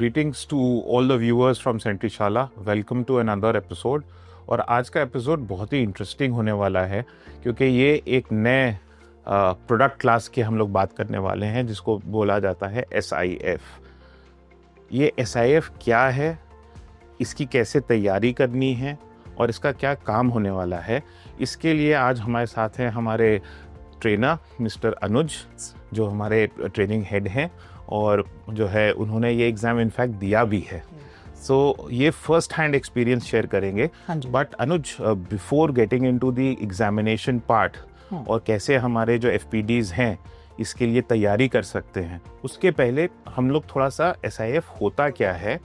Greetings to all the viewers from Sentishala. Welcome to another episode. और आज का episode बहुत ही इंटरेस्टिंग होने वाला है क्योंकि ये एक नए प्रोडक्ट क्लास की हम लोग बात करने वाले हैं जिसको बोला जाता है SIF. ये SIF क्या है, इसकी कैसे तैयारी करनी है और इसका क्या काम होने वाला है, इसके लिए आज हमारे साथ हैं हमारे ट्रेनर मिस्टर अनुज, जो हमारे ट्रेनिंग हेड हैं और जो है उन्होंने ये एग्ज़ाम इनफैक्ट दिया भी है. सो ये फर्स्ट हैंड एक्सपीरियंस शेयर करेंगे. But Anuj, before getting into the examination part और कैसे हमारे जो FPDs हैं इसके लिए तैयारी कर सकते हैं, उसके पहले हम लोग थोड़ा सा SIF होता क्या है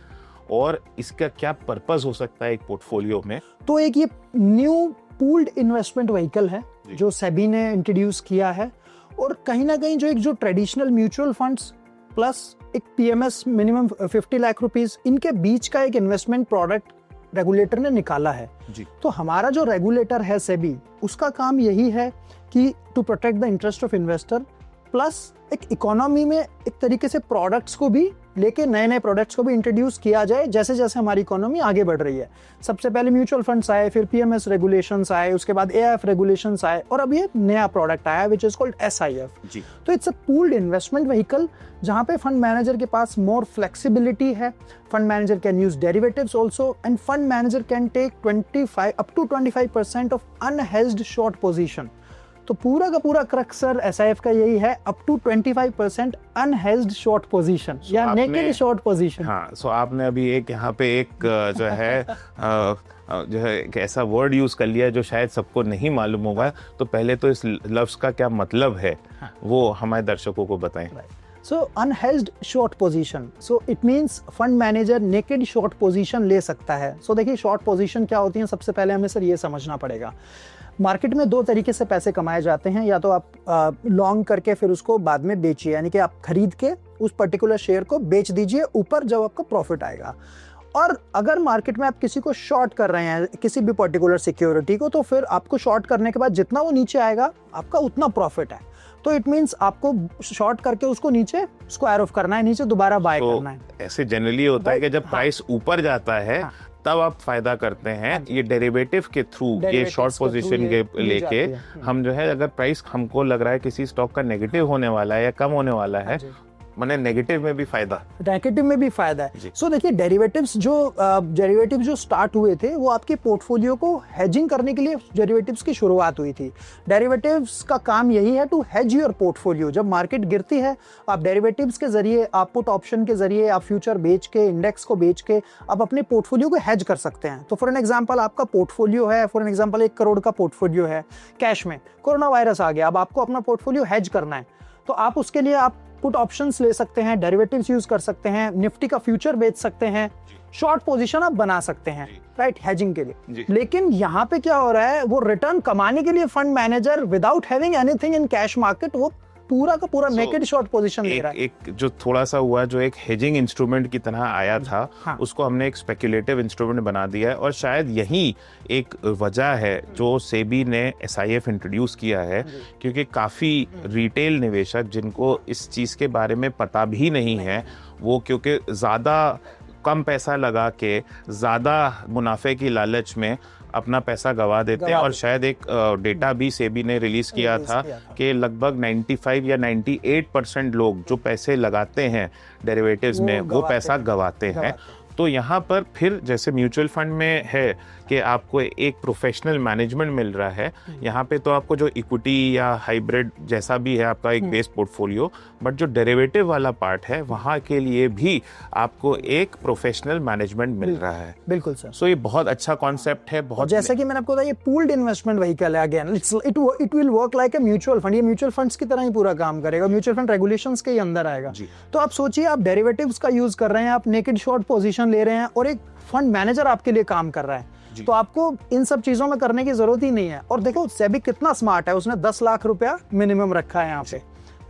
और इसका क्या पर्पस हो सकता है एक पोर्टफोलियो में. तो एक ये न्यू पूल्ड इन्वेस्टमेंट व्हीकल है जो सेबी ने इंट्रोड्यूस किया है और कहीं ना कहीं जो ट्रेडिशनल म्यूचुअल फंड्स प्लस एक PMS मिनिमम 50 लाख रुपीस, इनके बीच का एक इन्वेस्टमेंट प्रोडक्ट रेगुलेटर ने निकाला है जी. तो हमारा जो रेगुलेटर है सेबी, उसका काम यही है कि to protect the interest of investor plus एक इकोनॉमी में एक तरीके से प्रोडक्ट्स को भी लेके नए प्रोडक्ट्स को भी इंट्रोड्यूस किया जाए जैसे जैसे हमारी इकोनॉमी आगे बढ़ रही है. सबसे पहले म्यूचुअल फंड्स आए, फिर PMS रेगुलेशंस आए, उसके बाद AIF रेगुलेशंस आए और अब ये नया प्रोडक्ट आया विच इज कॉल्ड SIF जी. तो it's a pooled investment vehicle जहां पे फंड मैनेजर के पास मोर फ्लेक्सिबिलिटी है. Fund manager can use derivatives also and fund manager can take 25% of unhedged short position. तो पूरा का पूरा क्रक्सर SIF का यही है, up to 25% unhedged short position या नेकेड शॉर्ट पोजीशन. हाँ, सो आपने अभी एक यहाँ पे एक जो है एक ऐसा वर्ड यूज कर लिया जो शायद सबको नहीं मालूम होगा. तो पहले तो इस लफ्ज का क्या मतलब है वो हमारे दर्शकों को बताएं. So unhedged short position. So it means fund manager naked short position ले सकता है. So देखिए short position क्या होती है, सबसे पहले हमें सर ये समझना पड़ेगा. मार्केट में दो तरीके से पैसे कमाए जाते हैं, या तो आप लॉन्ग करके फिर उसको बाद में बेचिए, यानी कि आप खरीद के उस पर्टिकुलर शेयर को बेच दीजिए ऊपर जब आपको प्रॉफिट आएगा. और अगर मार्केट में आप किसी को शॉर्ट कर रहे हैं किसी भी पर्टिकुलर सिक्योरिटी को, तो फिर आपको शॉर्ट करने के बाद जितना वो नीचे आएगा आपका उतना प्रॉफिट है. तो इट मींस आपको शॉर्ट करके उसको नीचे स्क्वायर ऑफ करना है, नीचे दोबारा बाय करना है. ऐसे जनरली होता है कि जब प्राइस ऊपर जाता है तब आप फायदा करते हैं. ये डेरिवेटिव के थ्रू, ये शॉर्ट पोजीशन के लेके हम जो है, अगर प्राइस हमको लग रहा है किसी स्टॉक का नेगेटिव होने वाला है या कम होने वाला है, माने नेगेटिव में भी फायदा है. सो देखिए डेरिवेटिव्स जो स्टार्ट हुए थे वो आपके पोर्टफोलियो को हेजिंग करने के लिए डेरिवेटिव्स की शुरुआत हुई थी. डेरिवेटिव्स का काम यही है टू हेज योर पोर्टफोलियो. जब मार्केट गिरती है आप डेरिवेटिव्स के जरिए, आप पुट ऑप्शन के जरिए, आप फ्यूचर बेच के, इंडेक्स को बेच के आप अपने पोर्टफोलियो को हेज कर सकते हैं. तो फॉर एन एग्जाम्पल आपका पोर्टफोलियो है, फॉर एन एग्जाम्पल 1 करोड़ का पोर्टफोलियो है कैश में, कोरोना वायरस आ गया, अब आपको अपना पोर्टफोलियो हेज करना है, तो आप उसके लिए आप पुट ऑप्शंस ले सकते हैं, डेरिवेटिव्स यूज कर सकते हैं, निफ्टी का फ्यूचर बेच सकते हैं, शॉर्ट पोजीशन आप बना सकते हैं, राइट, हेजिंग के लिए. लेकिन यहाँ पे क्या हो रहा है, वो रिटर्न कमाने के लिए fund manager without having anything in cash market वो पूरा का पूरा नेकेड शॉर्ट पोजीशन ले रहा है. एक जो थोड़ा सा हुआ, जो एक हेजिंग इंस्ट्रूमेंट की तरह आया था, उसको हमने एक स्पेक्युलेटिव इंस्ट्रूमेंट बना दिया है. और शायद यही एक वजह है जो सेबी ने SIF इंट्रोड्यूस किया है, क्योंकि काफी रिटेल निवेशक जिनको इस चीज के बारे में पता भी नहीं है, वो क्योंकि ज्यादा कम पैसा लगा के ज्यादा मुनाफे की लालच में अपना पैसा गवा देते हैं. और शायद एक डेटा भी सेबी ने रिलीज किया था कि लगभग 95 या 98% लोग जो पैसे लगाते हैं डेरिवेटिव्स में वो पैसा गवाते हैं. तो यहाँ पर फिर जैसे म्यूचुअल फंड में है कि आपको एक प्रोफेशनल मैनेजमेंट मिल रहा है, यहाँ पे तो आपको जो इक्विटी या हाइब्रिड जैसा भी है आपका एक बेस पोर्टफोलियो, बट जो डेरिवेटिव वाला पार्ट है वहाँ के लिए भी आपको एक प्रोफेशनल मैनेजमेंट मिल रहा है. बिल्कुल सर. सो ये बहुत अच्छा कॉन्सेप्ट है. बहुत जैसा कि मैंने आपको बताया, ये पूल्ड इन्वेस्टमेंट व्हीकल है. Again it will work like a mutual fund. ये म्यूचुअल फंड्स की तरह ही पूरा काम करेगा, म्यूचुअल फंड रेगुलेशंस के ही अंदर आएगा. तो आप सोचिए, आप डेरिवेटिव्स का यूज कर रहे हैं, आप नेकेड शॉर्ट पोजीशन ले रहे हैं और एक फंड मैनेजर आपके लिए काम कर रहा है, तो आपको इन सब चीजों में करने की जरूरत ही नहीं है. और देखो सेबी कितना स्मार्ट है, उसने 10 लाख रुपया मिनिमम रखा है यहाँ पे,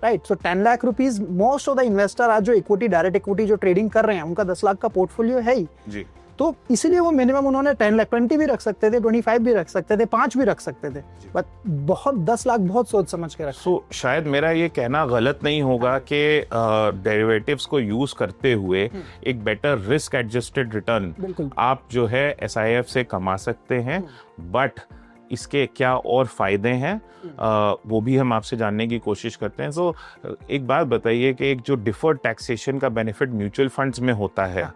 right. So 10 lakh rupees most of the investor आज जो इक्विटी, डायरेक्ट इक्विटी जो ट्रेडिंग कर रहे हैं, उनका 10 लाख का पोर्टफोलियो है ही. तो इसीलिए वो मिनिमम उन्होंने 10 लाख 20 भी रख सकते थे, 25 भी रख सकते थे, 5 भी रख सकते थे, बट बहुत 10 लाख बहुत सोच समझ के रखा। सो शायद मेरा ये कहना गलत नहीं होगा कि डेरिवेटिव्स को यूज करते हुए एक बेटर रिस्क एडजस्टेड रिटर्न आप जो है SIF से कमा सकते हैं, बट इसके क्या और फायदे हैं वो भी हम आपसे जानने की कोशिश करते हैं। तो एक बात बताइए कि एक जो डिफर्ड टैक्सेशन का बेनिफिट म्यूचुअल फंड्स में होता है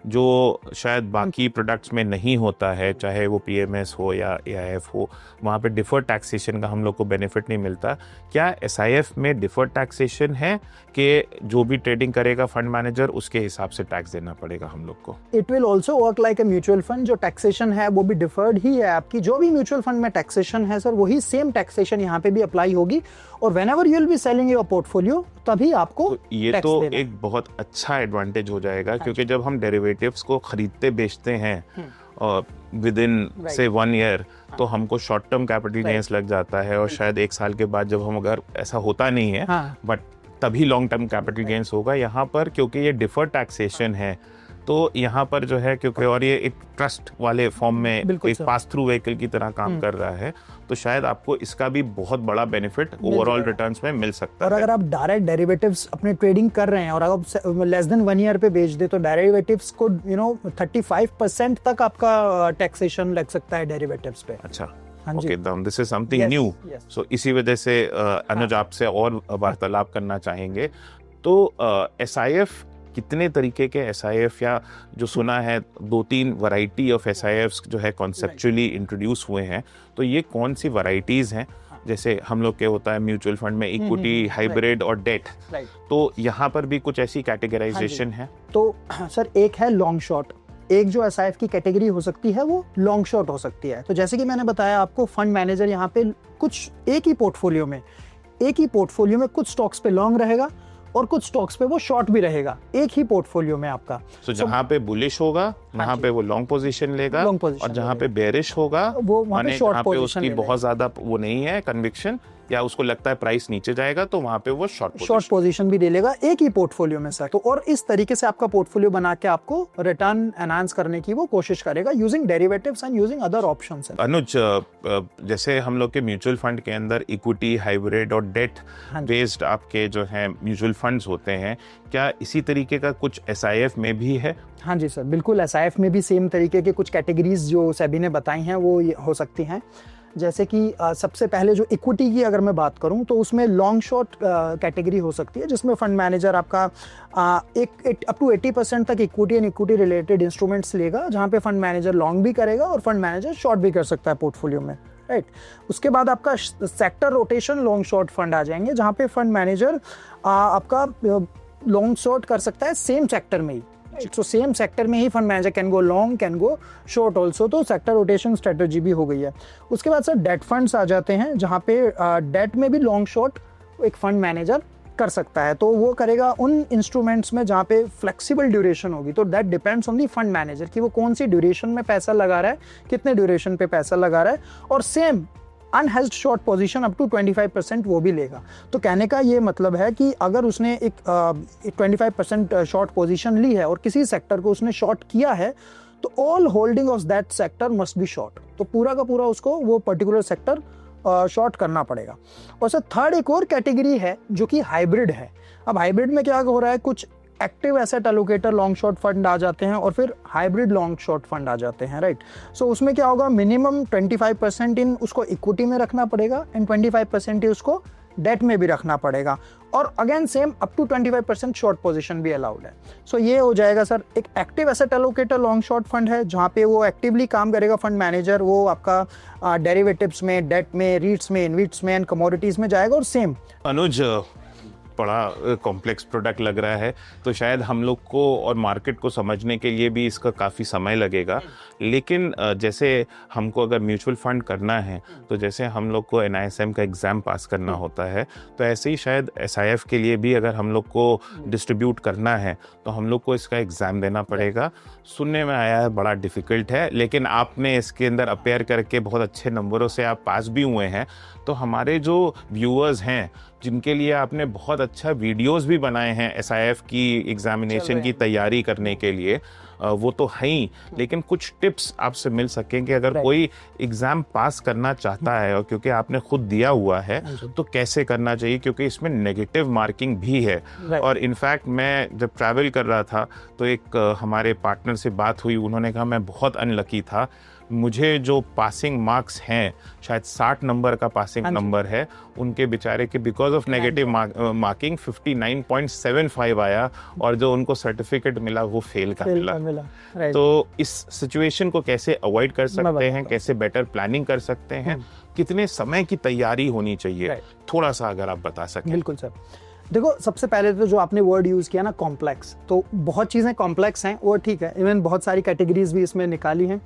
जो शायद बाकी प्रोडक्ट्स में नहीं होता है, चाहे वो PMS हो या AIF हो, वहाँ पे डिफर्ड टैक्सेशन का हम लोग को बेनिफिट नहीं मिलता। क्या SIF में डिफर्ड टैक्सेशन है कि जो भी ट्रेडिंग करेगा फंड मैनेजर उसके हिसाब से टैक्स देना पड़ेगा हम लोग को? It will also work like a mutual fund. जो टैक्सेशन है वो भी डिफर्ड ही है आपकी। जो भी म्यूचुअल फंड में टैक्सेशन है सर, वही सेम टैक्सेशन यहाँ पे भी अप्लाई होगी, और whenever you will be selling your portfolio तभी आपको तो ये तो एक बहुत अच्छा एडवांटेज हो जाएगा, क्योंकि जब हम डेरिवेटिव्स को खरीदते बेचते हैं विद इन से 1 ईयर, तो हमको शॉर्ट टर्म कैपिटल गेन्स लग जाता है, और शायद 1 साल के बाद जब हम, अगर ऐसा होता नहीं है बट तभी लॉन्ग टर्म कैपिटल गेन्स होगा। यहाँ पर क्योंकि ये डिफर्ड टैक्सेशन है तो यहाँ पर जो है, क्योंकि और ये एक ट्रस्ट वाले फॉर्म में एक पास थ्रू व्हीकल की तरह काम कर रहा है, तो शायद आपको इसका भी बहुत बड़ा बेनिफिट ओवरऑल रिटर्न्स में मिल सकता है। और अगर आप डायरेक्ट डेरिवेटिव्स अपने ट्रेडिंग कर रहे हैं और अगर लेस देन 1 ईयर पे बेच दे, तो डेरिवेटिव्स को 35% तक आपका टैक्सेशन लग सकता है डेरिवेटिव्स पे। अच्छा, okay, this is something new. So इसी वजह से अनुज आपसे और वार्तालाप करना चाहेंगे। तो SIF कितने तरीके के SIF, या जो सुना है 2-3 वैरायटी ऑफ SIFs जो है कॉन्सेप्चुअली इंट्रोड्यूस हुए हैं, तो ये कौन सी वैरायटीज हैं? जैसे हम लोग के होता है म्यूचुअल फंड में इक्विटी, हाइब्रिड और डेट, तो यहाँ पर भी कुछ ऐसी कैटेगराइजेशन है? तो सर एक है लॉन्ग शॉर्ट। एक जो SIF की कैटेगरी हो सकती है वो लॉन्ग शॉर्ट हो सकती है। तो जैसे कि मैंने बताया आपको, फंड मैनेजर यहाँ पे कुछ एक ही पोर्टफोलियो में कुछ स्टॉक्स पे लॉन्ग रहेगा और कुछ स्टॉक्स पे वो शॉर्ट भी रहेगा, एक ही पोर्टफोलियो में आपका। जहाँ पे बुलिश होगा वहाँ पे वो लॉन्ग पोजीशन लेगा, और जहाँ पे बेरिश होगा वो वहाँ पे शॉर्ट पोजीशन उसकी बहुत ज्यादा वो नहीं है कन्विक्शन, या उसको लगता है प्राइस नीचे जाएगा, तो वहाँ पे वो शॉर्ट पोजीशन भी ले लेगा एक ही पोर्टफोलियो में सर। तो और इस तरीके से आपका पोर्टफोलियो बना के आपको रिटर्न एनहांस करने की वो कोशिश करेगा using derivatives and using other options. Anuj, जैसे हम लोग के म्यूचुअल फंड के अंदर इक्विटी, हाइब्रिड और डेट बेस्ड आपके जो है म्यूचुअल फंड्स होते हैं, क्या इसी तरीके का कुछ SIF में भी है? हाँ जी सर, बिल्कुल। SIF में भी सेम तरीके के कुछ कैटेगरीज जो सेबी ने बताई हैं वो हो सकती हैं। जैसे कि सबसे पहले जो इक्विटी की अगर मैं बात करूं, तो उसमें लॉन्ग शॉर्ट कैटेगरी हो सकती है, जिसमें फंड मैनेजर आपका अप टू 80% तक equity and equity related instruments लेगा, जहां पे फंड मैनेजर लॉन्ग भी करेगा और फंड मैनेजर शॉर्ट भी कर सकता है पोर्टफोलियो में, राइट। उसके बाद आपका sector rotation long short fund आ जाएंगे, जहां पे फंड मैनेजर आपका लॉन्ग शॉर्ट कर सकता है सेम सेक्टर में ही। तो सेम सेक्टर में ही fund manager can go long, can go short also. तो सेक्टर रोटेशन स्ट्रेटजी भी हो गई है। उसके बाद सर डेट फंड्स आ जाते हैं, जहाँ पे डेट में भी लॉन्ग शॉर्ट एक फंड मैनेजर कर सकता है। तो वो करेगा उन इंस्ट्रूमेंट्स में जहाँ पे फ्लेक्सिबल ड्यूरेशन होगी। तो that depends on the fund manager कि वो कौन सी ड्यूरेशन में पैसा लगा रहा है, कितने ड्यूरेशन पे पैसा लगा रहा है, और same unhedged short position up to 25% वो भी लेगा। तो कहने का ये मतलब है कि अगर उसने एक 25% शॉर्ट पोजीशन ली है और किसी सेक्टर को उसने शॉर्ट किया है, तो all holding of that sector must be short. तो पूरा का पूरा उसको वो पर्टिकुलर सेक्टर शॉर्ट करना पड़ेगा। और सर थर्ड एक और कैटेगरी है जो कि हाइब्रिड है। अब हाइब्रिड में क्या हो रहा है, कुछ active asset allocator long short fund आ जाते हैं और फिर हाइब्रिड लॉन्ग शॉर्ट फंड आ जाते हैं, राइट। सो उसमें क्या होगा, मिनिमम 25% इन उसको इक्विटी में रखना पड़ेगा एंड 25% ही उसको डेट में भी रखना पड़ेगा, और again same up to 25% short position भी अलाउड है। सो ये हो जाएगा सर एक active asset allocator long short fund है, जहाँ पे वो एक्टिवली काम करेगा फंड मैनेजर। वो आपका डेरिवेटिव्स में, डेट में, रीट्स में, इनविट्स में एंड कमोडिटीज में जाएगा। और सेम अनुज, बड़ा कॉम्प्लेक्स प्रोडक्ट लग रहा है, तो शायद हम लोग को और मार्केट को समझने के लिए भी इसका काफ़ी समय लगेगा। लेकिन जैसे हमको अगर म्यूचुअल फंड करना है, तो जैसे हम लोग को NISM का एग्ज़ाम पास करना होता है, तो ऐसे ही शायद SIF के लिए भी अगर हम लोग को डिस्ट्रीब्यूट करना है, तो हम लोग को इसका एग्ज़ाम देना पड़ेगा। सुनने में आया है बड़ा डिफ़िकल्ट है, लेकिन आपने इसके अंदर अपेयर करके बहुत अच्छे नंबरों से आप पास भी हुए हैं। तो हमारे जो व्यूअर्स हैं, जिनके लिए आपने बहुत अच्छा वीडियोस भी बनाए हैं SIF की एग्जामिनेशन की तैयारी करने के लिए, वो तो है ही, लेकिन कुछ टिप्स आपसे मिल सकें कि अगर कोई एग्जाम पास करना चाहता है और क्योंकि आपने खुद दिया हुआ है तो कैसे करना चाहिए, क्योंकि इसमें नेगेटिव मार्किंग भी है। और इनफैक्ट मैं जब ट्रैवल कर रहा था तो एक हमारे पार्टनर से बात हुई, उन्होंने कहा मैं बहुत अनलकी था, मुझे जो पासिंग मार्क्स हैं शायद 60 नंबर का पासिंग नंबर है, उनके बेचारे के बिकॉज ऑफ नेगेटिव मार्किंग 59.75 आया और जो उनको सर्टिफिकेट मिला वो फेल का मिला। तो इस सिचुएशन को कैसे अवॉइड कर सकते हैं, कैसे बेटर प्लानिंग कर सकते हैं, कितने समय की तैयारी होनी चाहिए, थोड़ा सा अगर आप बता सकें। बिल्कुल सर, देखो सबसे पहले तो जो आपने वर्ड यूज किया ना कॉम्प्लेक्स, तो बहुत चीजें कॉम्प्लेक्स हैं वो ठीक है, इवन बहुत सारी कैटेगरीज भी इसमें निकाली हैं।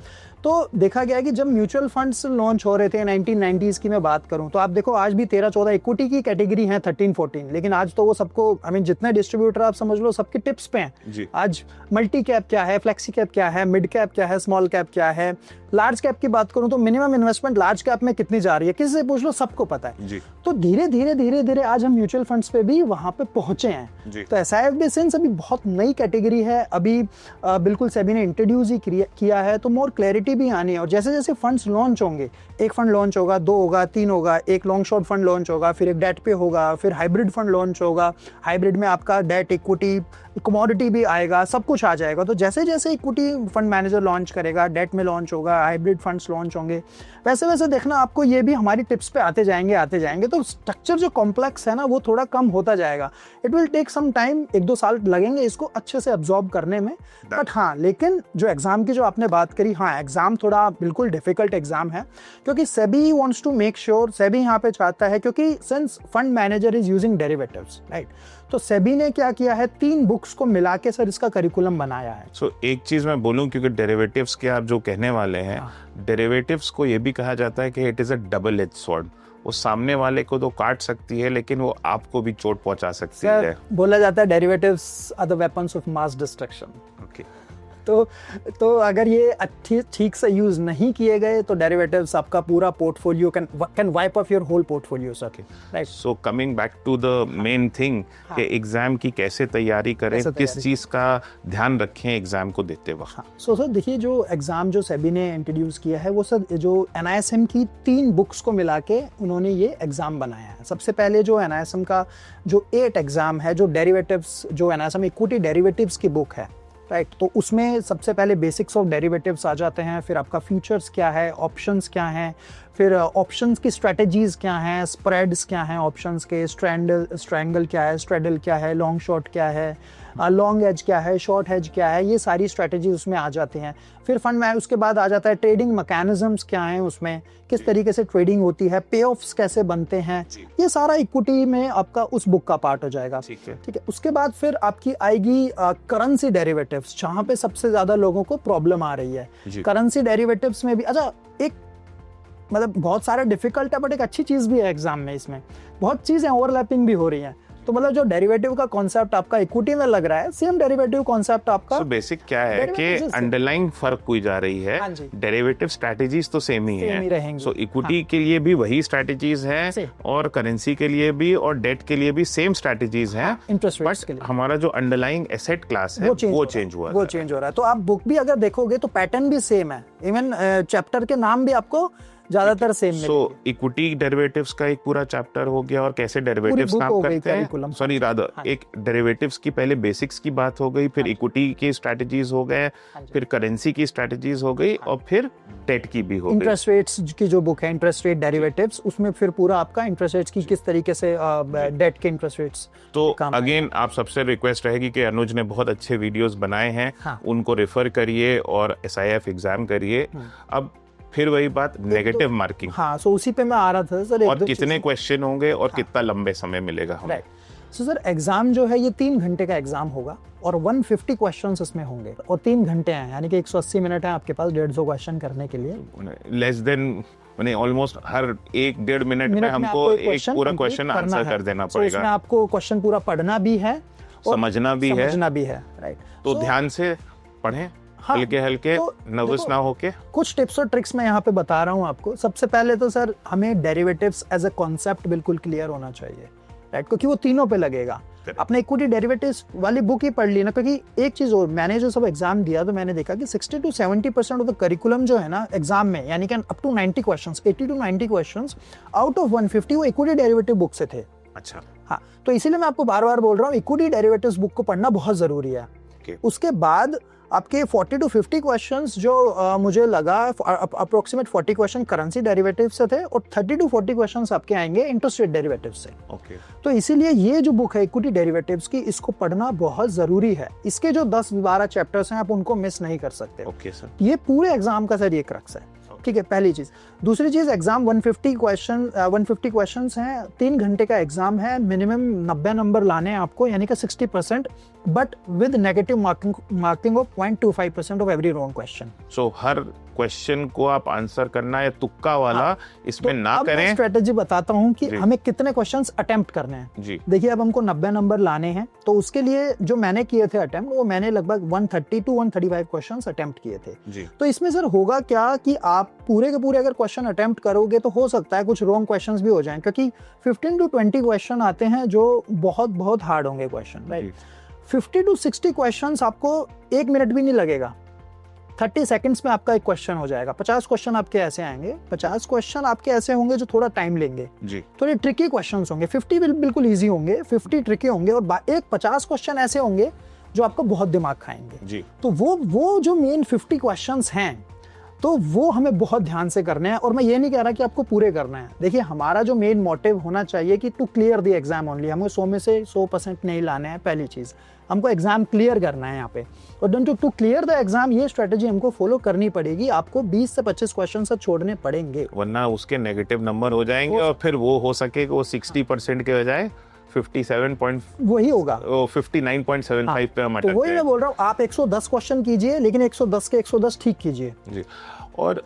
तो देखा गया है कि जब म्यूचुअल फंड्स लॉन्च हो रहे थे 1990s की मैं बात करूं तो आप देखो आज भी 13-14 इक्विटी की कैटेगरी है, 13-14, लेकिन आज तो वो सबको जितने डिस्ट्रीब्यूटर आप समझ लो सबके टिप्स पे हैं। आज मल्टी कैप क्या है, फ्लेक्सी कैप क्या है, मिड कैप क्या है, स्मॉल कैप क्या है, लार्ज कैप की बात करूं तो मिनिमम इन्वेस्टमेंट लार्ज कैप में कितनी जा रही है किसी से पूछ लो, सबको पता है। तो धीरे धीरे आज हम म्यूचुअल फंड्स पे भी वहां पे पहुंचे हैं। तो SIF सिंस अभी बहुत नई कैटेगरी है, अभी बिल्कुल सेबी ने इंट्रोड्यूस ही किया है, तो मोर क्लैरिटी भी आनी है। और जैसे जैसे फंड्स लॉन्च होंगे, एक फंड लॉन्च होगा, 2 होगा, 3 होगा, एक लॉन्ग शॉर्ट फंड लॉन्च होगा, फिर एक डेट पे होगा, फिर हाइब्रिड फंड लॉन्च होगा, हाइब्रिड में आपका डेट, इक्विटी, कमोडिटी भी आएगा, सब कुछ आ जाएगा। तो जैसे जैसे इक्विटी फंड मैनेजर लॉन्च करेगा, डेट में लॉन्च होगा, हाइब्रिड फंड्स लॉन्च होंगे, वैसे वैसे देखना आपको ये भी हमारी टिप्स पे आते जाएंगे। तो स्ट्रक्चर जो कॉम्प्लेक्स है ना वो थोड़ा कम होता जाएगा। It will take some time, 1-2 साल लगेंगे इसको अच्छे से अब्जॉर्ब करने में। बट हाँ, लेकिन जो एग्जाम की जो आपने बात करी, हाँ एग्जाम थोड़ा बिल्कुल डिफिकल्ट एग्जाम है, क्योंकि SEBI wants to make sure, SEBI यहाँ पे चाहता है, क्योंकि since fund manager is using derivatives, right, तो सेबी ने क्या किया है, 3 बुक्स को मिला के सर इसका करिकुलम बनाया है। सो एक चीज मैं बोलूं, क्योंकि डेरिवेटिव्स के आप जो कहने वाले हैं, डेरिवेटिव्स को ये भी कहा जाता है कि it is a double edge sword. वो सामने वाले को तो काट सकती है लेकिन वो आपको भी चोट पहुंचा सकती है। बोला जाता है derivatives are the weapons of mass destruction. Okay, तो अगर ये ठीक से यूज नहीं किए गए तो डेरिवेटिव्स आपका पूरा portfolio can wipe off your whole portfolio sir. Right, so coming back to the main thing कि एग्जाम की कैसे तैयारी करें, किस चीज का ध्यान रखें एग्जाम को देते वक्त। सो सर देखिए, जो एग्जाम जो सेबी ने इंट्रोड्यूस किया है वो सर जो NISM की 3 बुक्स को मिला के उन्होंने ये एग्जाम बनाया है। सबसे पहले जो NISM का जो 8 एग्जाम है, जो डेरिवेटिव्स, जो NISM इक्विटी डेरिवेटिव्स की बुक है, राइट, तो उसमें सबसे पहले बेसिक्स ऑफ डेरिवेटिव्स आ जाते हैं, फिर आपका फ्यूचर्स क्या है, ऑप्शंस क्या हैं, फिर ऑप्शंस की स्ट्रेटजीज क्या हैं, स्प्रेड्स क्या हैं ऑप्शंस के, स्ट्रैंगल क्या है, स्ट्रेडल क्या है, लॉन्ग शॉर्ट क्या है, लॉन्ग एज क्या है, शॉर्ट एज क्या है, ये सारी स्ट्रेटजी उसमें आ जाती हैं। फिर फंड में उसके बाद आ जाता है ट्रेडिंग मैकेनिज्म्स क्या हैं, उसमें किस तरीके से ट्रेडिंग होती है, पे ऑफ्स कैसे बनते हैं, ये सारा इक्विटी में आपका उस बुक का पार्ट हो जाएगा। ठीक है, उसके बाद फिर आपकी आएगी करेंसी डेरिवेटिव्स, जहाँ पे सबसे ज्यादा लोगों को प्रॉब्लम आ रही है। करेंसी डेरिवेटिव्स में भी एक बहुत सारा डिफिकल्ट है, बट एक अच्छी चीज भी है एग्जाम में, इसमें बहुत चीजें ओवरलैपिंग भी हो रही हैं। तो जो डेरिवेटिव का कॉन्सेप्ट आपका इक्विटी में लग रहा है, सेम डेरिवेटिव कॉन्सेप्ट आपका बेसिक क्या है कि अंडरलाइन फर्क हुई जा रही है। डेरिवेटिव स्ट्रेटजीज तो सेम ही है। सो इक्विटी के लिए भी वही स्ट्रेटजीज है और करेंसी के लिए भी और डेट के लिए भी सेम स्ट्रेटजीज हैं। इंटरेस्ट रेट्स के लिए हमारा जो अंडरलाइंग एसेट क्लास है वो चेंज हो रहा है। तो आप बुक भी अगर देखोगे तो पैटर्न भी सेम है, इवन चैप्टर के नाम भी आपको ज्यादातर सेम सो इक्विटी डेरिवेटिव्स का एक पूरा चैप्टर हो गया और कैसे डेरिवेटिव्स काम करते हैं। सॉरी रादर एक डेरिवेटिव्स की पहले बेसिक्स की बात हो गई, फिर इक्विटी की स्ट्रेटजीज हो गए, फिर करेंसी की स्ट्रेटजीज हो गई और फिर डेट की भी हो गई। इंटरेस्ट रेट्स की जो बुक है, इंटरेस्ट रेट डेरिवेटिव्स, उसमें फिर पूरा आपका इंटरेस्ट रेट्स की किस तरीके से डेट के इंटरेस्ट रेट्स। तो अगेन आप सबसे रिक्वेस्ट रहेगी कि अनुज ने बहुत अच्छे वीडियोस बनाए हैं, उनको रेफर करिए और SIF एग्जाम करिए। अब फिर वही बात, नेगेटिव मार्किंग। हाँ, सो उसी पे मैं आ रहा था सर। और कितने क्वेश्चन होंगे और कितना लंबे समय मिलेगा हमें? सो सर एग्जाम जो है ये 3 घंटे का एग्जाम होगा और 150 क्वेश्चंस इसमें होंगे और 3 घंटे हैं, यानी कि 180 मिनट है आपके पास 150 क्वेश्चन करने के लिए। लेस देन ऑलमोस्ट हर 1-1.5 मिनट में हमको एक पूरा क्वेश्चन आंसर कर देना पड़ेगा। इसमें आपको क्वेश्चन पूरा पढ़ना भी है, समझना भी है, राइट। तो ध्यान से पढ़ें, हल्के नर्वस ना होके। कुछ टिप्स और ट्रिक्स मैं यहाँ पे बता रहा हूँ आपको। सबसे पहले तो सर हमें डेरिवेटिव्स एज अ कॉन्सेप्ट बिल्कुल क्लियर होना चाहिए, राइट, क्योंकि वो तीनों पे लगेगा। अपने इक्विटी डेरिवेटिव्स वाली बुक ही पढ़ ली ना, क्योंकि एक चीज और, मैंने जो सब एग्जाम दिया तो मैंने देखा कि 60 to 70% ऑफ द करिकुलम जो है ना एग्जाम में, यानी कि up to 90 questions, 80 to 90 questions out of 150 वो इक्विटी डेरिवेटिव बुक से थे। अच्छा, हाँ, तो इसीलिए मैं आपको बार बार बोल रहा हूँ इक्विटी डेरिवेटिव्स बुक को पढ़ना बहुत जरूरी है। उसके बाद आपके 40 to 50 क्वेश्चंस जो मुझे लगा अप्रोक्सीमेट 40 क्वेश्चन करेंसी डेरिवेटिव से थे और 30 to 40 क्वेश्चंस आपके आएंगे इंटरेस्ट रेट डेरिवेटिव से। तो इसीलिए ये जो बुक है इक्विटी डेरिवेटिव्स की, इसको पढ़ना बहुत जरूरी है। इसके जो 10-12 चैप्टर्स हैं आप उनको मिस नहीं कर सकते। ओके सर, ये पूरे एग्जाम का सर ये क्रक्स है। ठीक है, पहली चीज। दूसरी चीज, एग्जाम 150 क्वेश्चंस हैं, 3 घंटे का एग्जाम है, मिनिमम 90 नंबर लाने हैं आपको, यानी कि 60%, but with negative marking of 0.25% of every wrong question. So her question को आप आंसर करना है तुक्का वाला, हाँ, इसमें तो ना अब करें। मैं स्ट्रेटेजी बताता हूँ कि हमें कितने क्वेश्चंस अटेम्प्ट करने हैं जी। देखिए, अब हमको 90 नंबर लाने हैं, तो उसके लिए जो मैंने किए थे अटेम्प्ट, वो मैंने लगभग 130 to 135 क्वेश्चंस अटेम्प्ट किए थे जी। तो इसमें सर होगा क्या कि आप पूरे के पूरे अगर क्वेश्चन अटेम्प्ट करोगे तो हो सकता है कुछ रॉन्ग क्वेश्चंस भी हो जाएं, क्योंकि 15 to 20 क्वेश्चन आते हैं जो बहुत बहुत हार्ड होंगे क्वेश्चन, राइट। 50 to 60 क्वेश्चंस आपको 1 मिनट भी नहीं लगेगा, 30 सेकंड्स में आपका एक क्वेश्चन हो जाएगा। 50 क्वेश्चन आपके ऐसे आएंगे, 50 क्वेश्चन आपके ऐसे होंगे जो थोड़ा टाइम लेंगे जी, थोड़े ट्रिकी क्वेश्चंस होंगे। 50 बिल्कुल इजी होंगे, 50 ट्रिकी होंगे, और एक 50 क्वेश्चन ऐसे होंगे जो आपका बहुत दिमाग खाएंगे जी। तो वो जो मेन 50 क्वेश्चंस हैं, तो वो हमें बहुत ध्यान से करने हैं। और मैं ये नहीं कह रहा कि आपको पूरे करना है। देखिए, हमारा जो मेन मोटिव होना चाहिए कि to clear the exam only. हमें 100 में से 100% नहीं लाने हैं, पहली चीज। हमको एग्जाम क्लियर करना है यहाँ पे, और then to clear the exam ये स्ट्रेटेजी हमको फॉलो करनी पड़ेगी। आपको 20 से 25 क्वेश्चन सब छोड़ने पड़ेंगे, वरना उसके नेगेटिव नंबर हो जाएंगे और फिर वो हो सके वो 60% के बजाय 57 वही होगा, 59.75 पे हम तो अटक वही गए। मैं बोल रहा हूँ, आप 110 क्वेश्चन कीजिए, लेकिन 110 के 110 ठीक कीजिए जी। और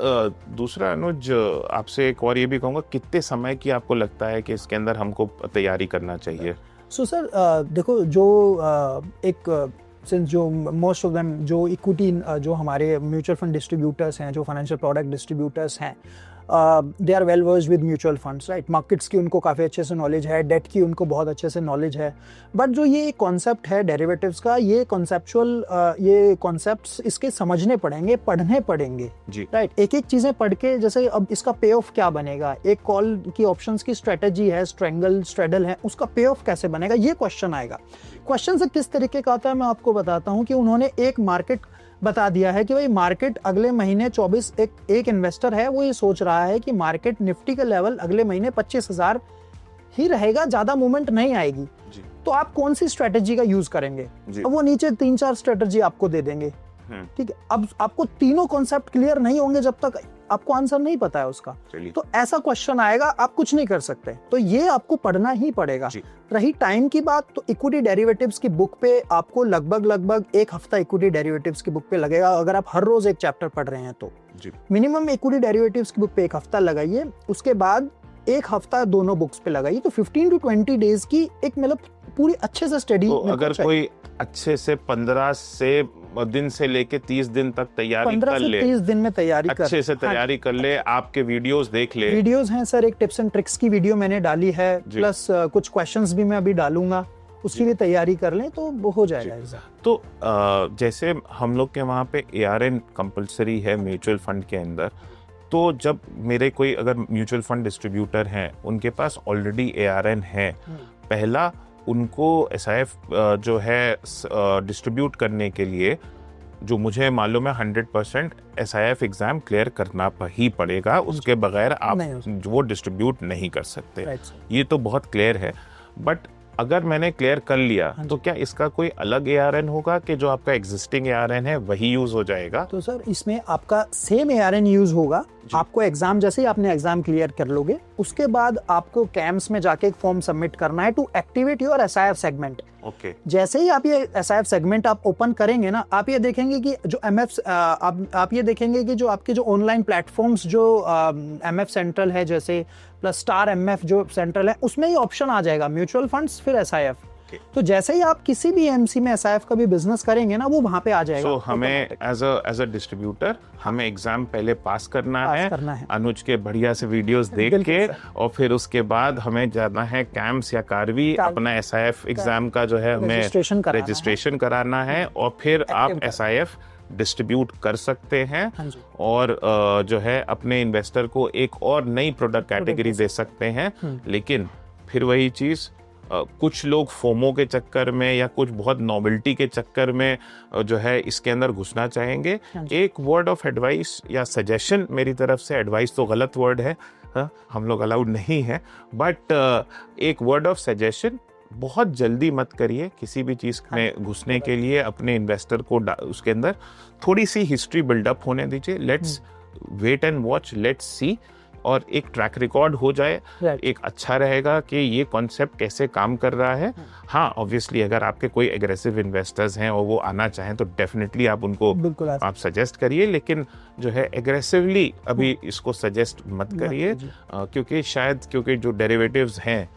दूसरा अनुज, आपसे एक और ये भी कहूँगा, कितने समय की आपको लगता है कि इसके अंदर हमको तैयारी करना चाहिए? सो सर, देखो, जो एक सिंस जो मोस्ट ऑफ देम जो इक्विटी जो हमारे म्यूचुअल फंड डिस्ट्रीब्यूटर्स हैं, जो फाइनेंशियल प्रोडक्ट डिस्ट्रीब्यूटर्स हैं, they are well versed with mutual funds, right. Markets की उनको काफ़ी अच्छे से नॉलेज है, डेट की उनको बहुत अच्छे से नॉलेज है। बट जो ये कॉन्सेप्ट है डेरिवेटिव्स का, ये कॉन्सेप्चुअल ये कॉन्सेप्ट्स इसके समझने पड़ेंगे, पढ़ने पड़ेंगे, राइट। एक एक चीज़ें पढ़ के, जैसे अब इसका पे ऑफ क्या बनेगा, एक कॉल की ऑप्शंस की स्ट्रेटेजी है, स्ट्रेंगल स्ट्रेडल है, उसका पे ऑफ कैसे बनेगा, ये क्वेश्चन आएगा। क्वेश्चन से किस तरीके का आता है मैं आपको बताता हूँ कि उन्होंने एक मार्केट बता दिया है कि भाई मार्केट अगले महीने 24, एक इन्वेस्टर है, वो ये सोच रहा है कि मार्केट निफ्टी का लेवल अगले महीने 25,000 ही रहेगा, ज्यादा मूवमेंट नहीं आएगी जी। तो आप कौन सी स्ट्रेटेजी का यूज करेंगे? अब वो नीचे 3-4 स्ट्रेटेजी आपको दे देंगे, ठीक है। अब आपको तीनों कॉन्सेप्ट क्लियर नहीं होंगे जब तक आपको आंसर नहीं पता है उसका, तो ऐसा क्वेश्चन आएगा, आप कुछ नहीं कर सकते। तो ये आपको पढ़ना ही पड़ेगा। रही टाइम की बात, तो इक्विटी डेरिवेटिव्स की बुक पे आपको लगभग 1 हफ्ता इक्विटी डेरिवेटिव्स की बुक पे लगेगा, अगर आप हर रोज एक चैप्टर पढ़ रहे हैं तो। मिनिमम इक्विटी डेरिवेटिव्स की बुक पे 1 हफ्ता लगाइए, उसके बाद 1 हफ्ता दोनों बुक्स पे लगाइए, तो 15 to 20 डेज की एक मतलब पूरी अच्छे से स्टडी। तो अगर कोई अच्छे से 15 दिन से लेके 30 दिन तक तैयारी कर ले, 30 दिन में तैयारी अच्छे से तैयारी कर ले, आपके वीडियोस देख ले। वीडियोस हैं सर, एक टिप्स एंड ट्रिक्स की वीडियो मैंने डाली है, प्लस कुछ क्वेश्चंस भी मैं अभी डालूंगा, उसकी भी तैयारी कर लें तो वो हो जाएगा। तो जैसे हम लोग के वहाँ पे ARN कंपलसरी है म्यूचुअल फंड के अंदर, तो जब मेरे कोई अगर म्यूचुअल फंड डिस्ट्रीब्यूटर हैं, उनके पास ऑलरेडी ARN है, पहला उनको SIF जो है डिस्ट्रीब्यूट करने के लिए, जो मुझे मालूम है 100% SIF एग्जाम क्लियर करना ही पड़ेगा, उसके बगैर आप वो डिस्ट्रीब्यूट नहीं कर सकते। ये तो बहुत क्लियर है। बट अगर मैंने क्लियर कर लिया तो क्या इसका कोई अलग ARN होगा कि जो आपका एग्जिस्टिंग ARN है वही यूज हो जाएगा? तो सर इसमें आपका सेम ARN यूज होगा। आपको एग्जाम, जैसे ही आपने एग्जाम क्लियर कर लोगे, उसके बाद आपको कैम्स में जाके एक फॉर्म सबमिट करना है to activate your SIF segment. Okay. जैसे ही आप ये SIF सेगमेंट आप ओपन करेंगे ना, आप ये देखेंगे कि जो MF आप ये देखेंगे कि जो आपके जो ऑनलाइन प्लेटफॉर्म्स जो MF सेंट्रल है, जैसे प्लस स्टार MF जो सेंट्रल है, उसमें ये ऑप्शन आ जाएगा म्यूचुअल फंड्स फिर SIF। Okay. तो जैसे ही आप किसी भी एमसी में एसआईएफ का भी बिजनेस करेंगे ना, वो वहां पे आ जाएगा। So, हमें एज अ डिस्ट्रीब्यूटर हमें एग्जाम पहले पास करना है अनुज के बढ़िया से वीडियोस देख के, और फिर उसके बाद हमें जाना है कैंप्स या कारवी, अपना एसआईएफ एग्जाम का जो है हमें रजिस्ट्रेशन कराना है, और फिर आप एसआईएफ डिस्ट्रीब्यूट कर सकते हैं और जो है अपने इन्वेस्टर को एक और नई प्रोडक्ट कैटेगरी दे सकते हैं। लेकिन फिर वही चीज, कुछ लोग फोमो के चक्कर में या कुछ बहुत नॉवेल्टी के चक्कर में जो है इसके अंदर घुसना चाहेंगे। एक वर्ड ऑफ एडवाइस या सजेशन मेरी तरफ से, एडवाइस तो गलत वर्ड है, हम लोग अलाउड नहीं है, बट एक वर्ड ऑफ सजेशन, बहुत जल्दी मत करिए किसी भी चीज में घुसने के लिए। अपने इन्वेस्टर को उसके अंदर थोड़ी सी हिस्ट्री बिल्डअप होने दीजिए। Let's wait and watch, let's see, और एक ट्रैक रिकॉर्ड हो जाए, एक अच्छा रहेगा कि ये कॉन्सेप्ट कैसे काम कर रहा है। हाँ, ऑब्वियसली अगर आपके कोई एग्रेसिव इन्वेस्टर्स हैं और वो आना चाहें तो डेफिनेटली आप उनको आप सजेस्ट करिए, लेकिन जो है एग्रेसिवली अभी इसको सजेस्ट मत करिए, क्योंकि जो डेरिवेटिव्स हैं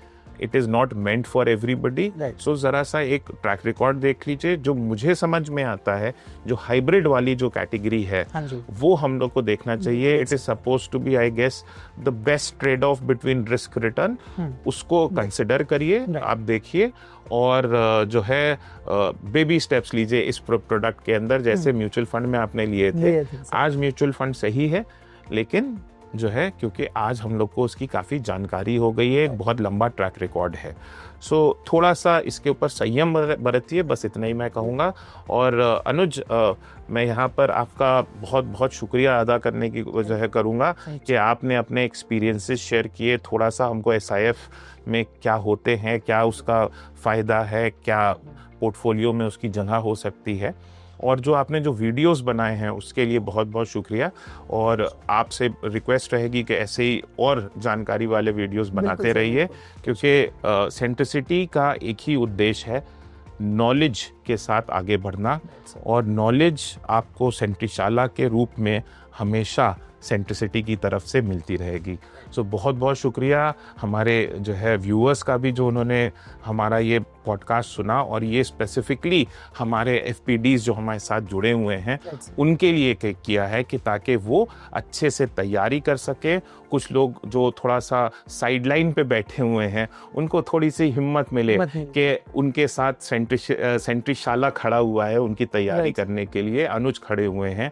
it is not meant for everybody. So जरा सा एक ट्रैक रिकॉर्ड देख लीजिए। जो मुझे समझ में आता है, जो हाइब्रिड वाली जो कैटेगरी है वो हम लोग को देखना चाहिए। It is suppose to be, I guess, the best trade off between risk return. उसको कंसिडर करिए, आप देखिए, और जो है बेबी स्टेप्स लीजिए इस प्रोडक्ट के अंदर, जैसे म्यूचुअल फंड में आपने लिए थे। आज म्यूचुअल फंड सही है, लेकिन जो है क्योंकि आज हम लोग को उसकी काफ़ी जानकारी हो गई है, एक बहुत लंबा ट्रैक रिकॉर्ड है। सो थोड़ा सा इसके ऊपर संयम बरतिए, बस इतना ही मैं कहूँगा। और अनुज, मैं यहाँ पर आपका बहुत बहुत शुक्रिया अदा करने की वजह करूँगा कि आपने अपने एक्सपीरियंसेस शेयर किए, थोड़ा सा हमको एसआईएफ में क्या होते हैं, क्या उसका फ़ायदा है, क्या पोर्टफोलियो में उसकी जगह हो सकती है, और जो आपने जो वीडियोस बनाए हैं उसके लिए बहुत बहुत शुक्रिया। और आपसे रिक्वेस्ट रहेगी कि ऐसे ही और जानकारी वाले वीडियोस बनाते रहिए, क्योंकि सेंट्रिसिटी का एक ही उद्देश्य है, नॉलेज के साथ आगे बढ़ना, और नॉलेज आपको सेंट्रिशाला के रूप में हमेशा सेंट्रिसिटी की तरफ से मिलती रहेगी। सो बहुत बहुत शुक्रिया हमारे जो है व्यूअर्स का भी, जो उन्होंने हमारा ये पॉडकास्ट सुना, और ये स्पेसिफिकली हमारे एफपीडीज जो हमारे साथ जुड़े हुए हैं उनके लिए किया है कि ताकि वो अच्छे से तैयारी कर सके। कुछ लोग जो थोड़ा सा साइडलाइन पे बैठे हुए हैं उनको थोड़ी सी हिम्मत मिले कि उनके साथ सेंट्रिशाला खड़ा हुआ है उनकी तैयारी करने के लिए, अनुज खड़े हुए हैं।